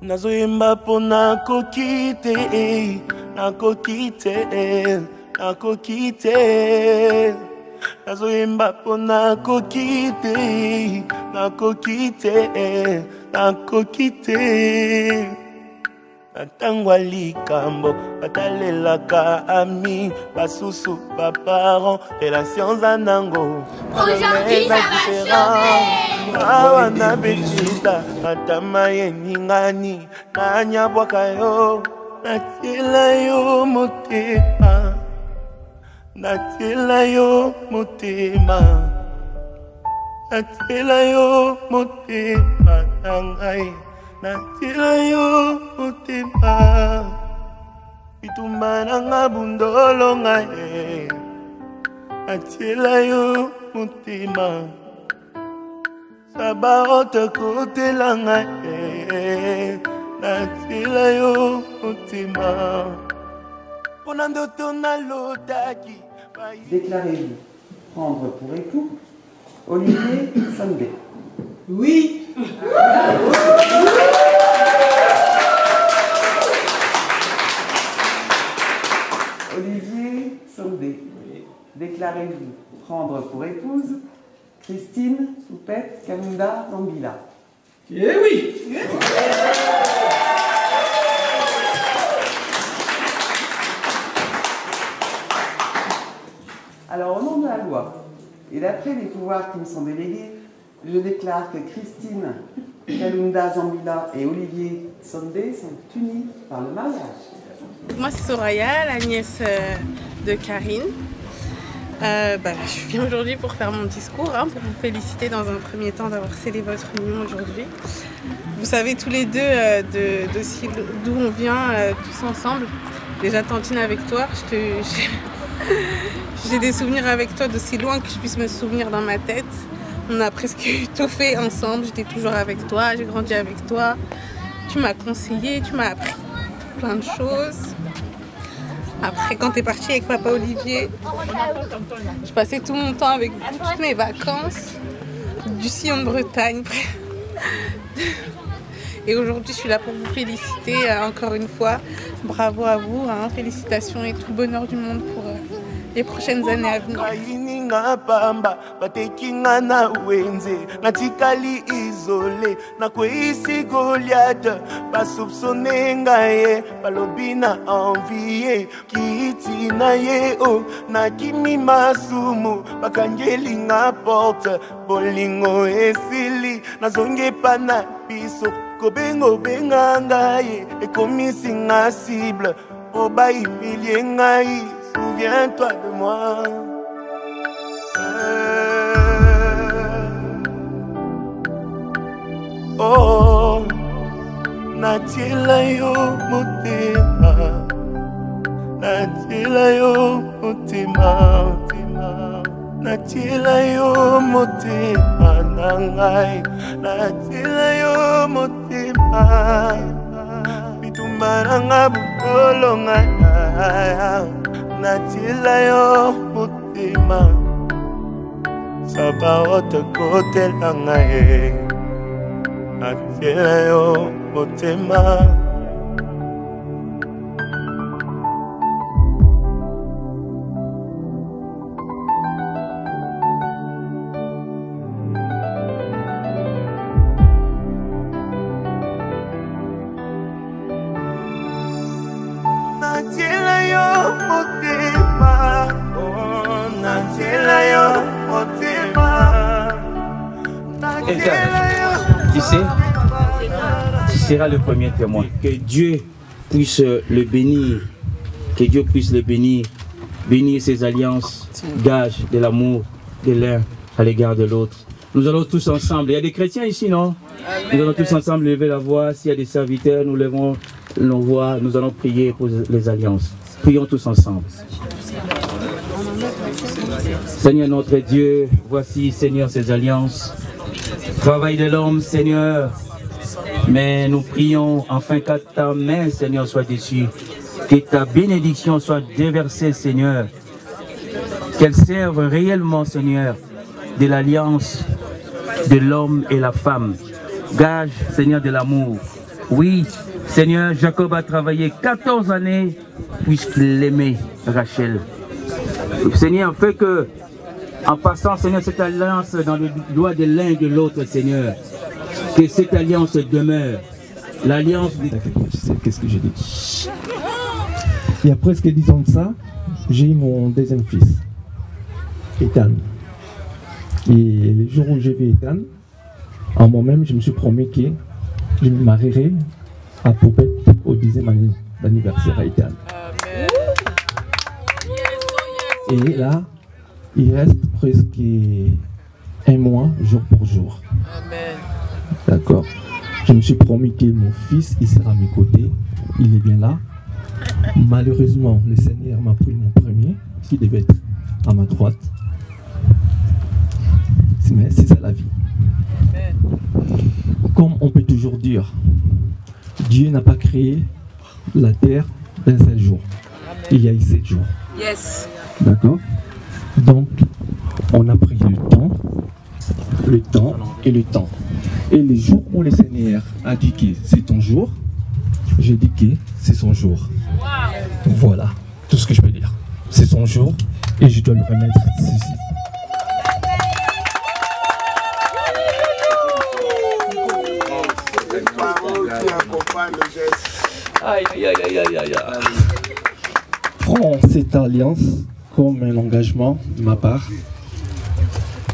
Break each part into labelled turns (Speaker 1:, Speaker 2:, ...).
Speaker 1: Nazoyemba po nakokite, nakokite, nakokite. Nazoyemba po nakokite, nakokite, nakokite. Natangwa likambo, batalelaka ami, basusu, baparents, relations anango.
Speaker 2: Aujourd'hui, ça va chauffer.
Speaker 1: Awa na betita, natama yeningani, nanyabwaka yo, natila yo motema, natila yo motema, natila yo motema, nangai. Natila yo motema, bitumba nanga bundolo ngaye. Natila yo motema, sabaote kote la ngaye. Natila yo motema, ponandoto na lotaki.
Speaker 3: Déclarez-vous prendre pour époux Olivier Sandé.
Speaker 4: Oui.
Speaker 3: Olivier Sandé. Déclarez-vous prendre pour épouse Christine Soupette Kamunda Zambila.
Speaker 4: Eh oui.
Speaker 3: Alors, au nom de la loi et d'après les pouvoirs qui me sont délégués, je déclare que Christine Kalunda Zambila et Olivier Sandé sont unis par le mariage.
Speaker 5: Moi, c'est Soraya, la nièce de Karine. Je viens aujourd'hui pour faire mon discours, pour vous féliciter dans un premier temps d'avoir scellé votre union aujourd'hui. Vous savez tous les deux d'où on vient tous ensemble. Déjà, Tantine, avec toi, j'ai des souvenirs avec toi d'aussi loin que je puisse me souvenir dans ma tête. On a presque tout fait ensemble, j'étais toujours avec toi, j'ai grandi avec toi. Tu m'as conseillé, tu m'as appris plein de choses. Après, quand tu es parti avec papa Olivier, je passais tout mon temps avec vous, toutes mes vacances, du sillon de Bretagne. Et aujourd'hui, je suis là pour vous féliciter encore une fois. Bravo à vous, félicitations et tout le bonheur du monde pour les prochaines années à venir.
Speaker 1: Natikali isolé, nakwisi Goliath, basupsone ngaye, balobina envié, kiti na ye o, nakimi masumu, bakangeli nga porte, bolingo esili, nazonge pana piso, kobengo benga ngaye, ekomisi nga cible, obayi pilie ngaye, souviens-toi de moi. Oh, natila yo motema, natila yo motema, natila yo motema nangai, natila yo motema, bitumba nanga bukolo ngai, natila yo motema, sabaote kote langai. Natila yo motema. Natila yo motema. Oh, natila yo motema. Natila yo.
Speaker 6: Tu sais, tu seras le premier témoin. Que Dieu puisse le bénir, que Dieu puisse le bénir, bénir ses alliances, gages de l'amour de l'un à l'égard de l'autre. Nous allons tous ensemble, il y a des chrétiens ici, non? Nous allons tous ensemble lever la voix. S'il y a des serviteurs, nous levons nos voix, nous allons prier pour les alliances. Prions tous ensemble. Seigneur notre Dieu, voici Seigneur ces alliances. Travail de l'homme, Seigneur, mais nous prions afin que ta main, Seigneur, soit dessus, que ta bénédiction soit déversée, Seigneur, qu'elle serve réellement, Seigneur, de l'alliance de l'homme et la femme, gage, Seigneur, de l'amour, Oui, Seigneur, Jacob a travaillé 14 années puisqu'il aimait Rachel. Seigneur, fais que, en passant, Seigneur, cette alliance dans les doigts de l'un et de l'autre, Seigneur, que cette alliance demeure. L'alliance...
Speaker 7: Qu'est-ce que j'ai dit? Il y a presque 10 ans de ça, j'ai eu mon deuxième fils, Ethan. Et le jour où j'ai vu Ethan, en moi-même, je me suis promis que je me marierai à Poupette au 10e année d'anniversaire à Ethan. Et là, il reste presque un mois, jour pour jour. D'accord. Je me suis promis que mon fils, il sera à mes côtés. Il est bien là. Malheureusement, le Seigneur m'a pris mon premier, qui devait être à ma droite. Mais c'est ça la vie. Comme on peut toujours dire, Dieu n'a pas créé la terre d'un seul jour. Il y a eu 7 jours.
Speaker 5: Yes.
Speaker 7: D'accord? Donc, on a pris le temps et le temps. Et le jour où le Seigneur a dit que c'est ton jour, j'ai dit que c'est son jour. Voilà tout ce que je peux dire. C'est son jour et je dois lui remettre ceci. Aïe, aïe, aïe, aïe, aïe, aïe. Prends cette alliance comme un engagement de ma part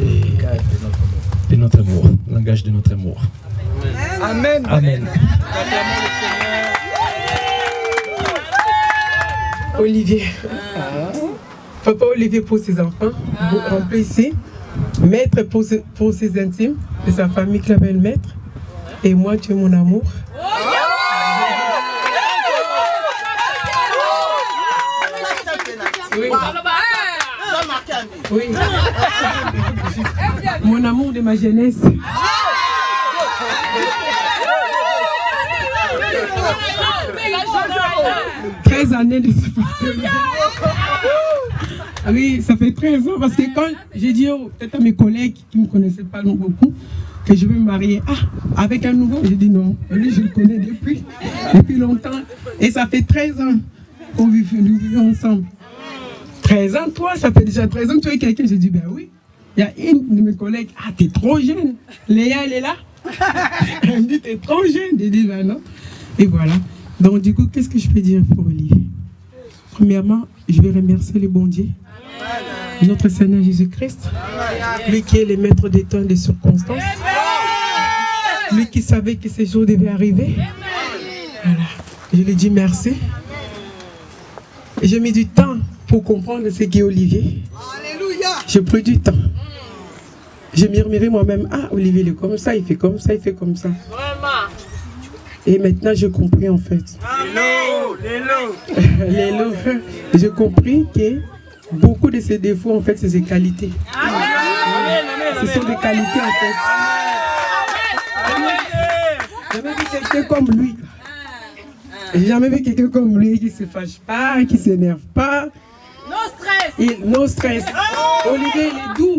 Speaker 7: et de notre amour, langage de notre amour.
Speaker 4: Amen.
Speaker 7: Amen.
Speaker 4: Olivier. Papa Olivier pour ses enfants, rempli ici. Maître pour ses intimes, et sa famille qui l'appelle Maître. Et moi, tu es mon amour. Oui. Oui. Mon amour de ma jeunesse. 13 années de séparation. Oui, ça fait 13 ans parce que quand j'ai dit peut-être à mes collègues qui ne me connaissaient pas beaucoup que je vais me marier avec un nouveau, j'ai dit non. Lui, je le connais depuis longtemps. Et ça fait 13 ans qu'on vit ensemble. 13 ans, toi, ça fait déjà 13 ans que tu es quelqu'un. J'ai dit, ben oui. Il y a une de mes collègues, t'es trop jeune. Léa, elle est là. Elle me dit, t'es trop jeune. J'ai dit, ben non. Et voilà. Donc, du coup, qu'est-ce que je peux dire pour Olivier? Premièrement, je vais remercier le bon Dieu, notre Seigneur Jésus-Christ, lui qui est le maître des temps et des circonstances, lui qui savait que ces jours devaient arriver. Voilà. Je lui dis merci. Et j'ai mis du temps pour comprendre ce qu'est Olivier. J'ai pris du temps. J'ai murmuré moi-même, Olivier il est comme ça, il fait comme ça, il fait comme ça. Et maintenant j'ai compris en fait. Lélo. J'ai compris que beaucoup de ses défauts en fait c'est ses qualités. Ce sont des qualités en fait. J'ai jamais vu quelqu'un comme lui. J'ai jamais vu quelqu'un comme lui qui se fâche pas, qui s'énerve pas. No stress. Olivier il est doux.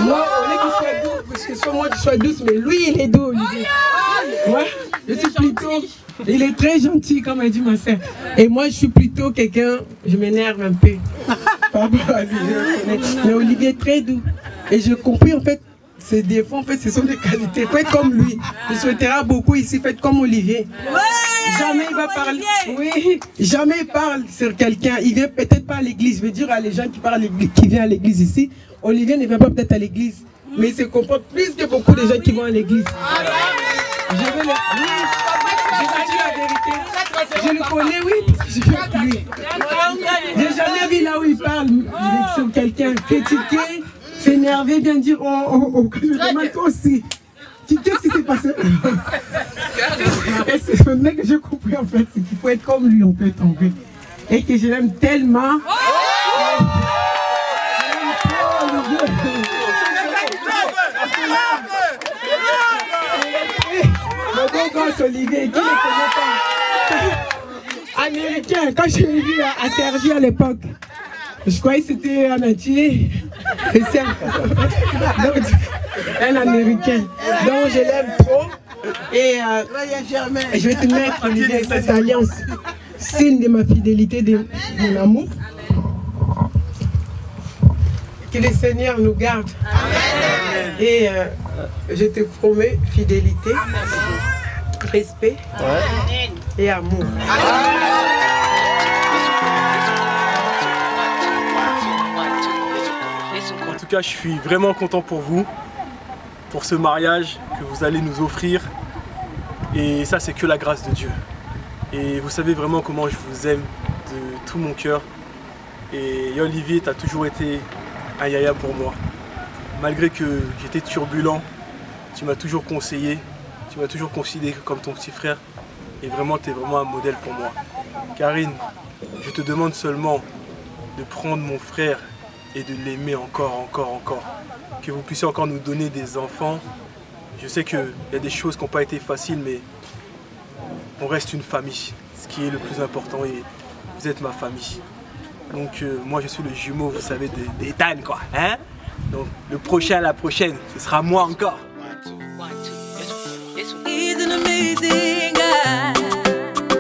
Speaker 4: Moi, au lieu qu'il soit doux, parce que soit moi je sois douce, mais lui il est doux, Olivier. Moi, je suis plutôt. Il est très gentil, comme a dit ma soeur. Et moi, je suis plutôt quelqu'un, je m'énerve un peu. Mais Olivier est très doux. Et j'ai compris en fait, ses défauts, en fait, ce sont des qualités. Faites comme lui. Je souhaiterais beaucoup ici, faites comme Olivier. Jamais il va parler. Oui, jamais il parle sur quelqu'un. Il vient peut-être pas à l'église. Je veux dire à les gens qui viennent à l'église ici. Olivier ne vient pas peut-être à l'église, mais il se comporte plus que beaucoup de gens qui vont à l'église. Je vais le... Oui, je vais dire la vérité. Je le connais, oui, parce que je viens avec lui. J'ai jamais vu là où il parle sur quelqu'un, critiquer, s'énerver, bien dire je demande toi aussi. Qu'est-ce qui s'est passé? Et c'est ce mec que j'ai compris en fait, c'est qu'il faut être comme lui en fait. Et que je l'aime tellement. Le beau gosse Olivier, qui ne connaît pas? Américain, quand je l'ai vu à Sergi à l'époque, je croyais que c'était un entier. Un Américain. Donc je l'aime trop. Et je vais te mettre, Olivier, cette alliance, signe de ma fidélité, de mon amour. Que le Seigneur nous garde. Amen. Et je te promets fidélité, respect et amour.
Speaker 8: En tout cas, je suis vraiment content pour vous, pour ce mariage que vous allez nous offrir. Et ça, c'est que la grâce de Dieu. Et vous savez vraiment comment je vous aime de tout mon cœur. Et Olivier, tu as toujours été un yaya pour moi. Malgré que j'étais turbulent, tu m'as toujours conseillé, tu m'as toujours considéré comme ton petit frère. Et vraiment, tu es vraiment un modèle pour moi. Karine, je te demande seulement de prendre mon frère et de l'aimer encore. Que vous puissiez encore nous donner des enfants. Je sais qu'il y a des choses qui n'ont pas été faciles, mais on reste une famille, ce qui est le plus important, et vous êtes ma famille. Donc moi je suis le jumeau, vous savez, d'Ethan, quoi. Hein? Donc le prochain, la prochaine, ce sera moi encore. He's an amazing guy.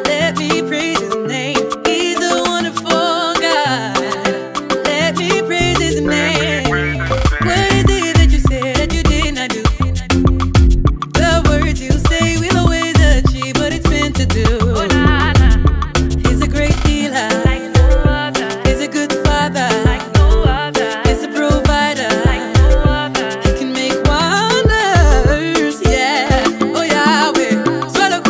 Speaker 8: Let me praise his name. He's a wonderful God. Let me praise his name. What is it that you said that you did not do? The words you say will always achieve what it's meant to do. He's a great healer. He's a good father. He's a provider. He can make wonders, yeah. Oh Yahweh, swallow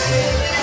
Speaker 1: Chérie,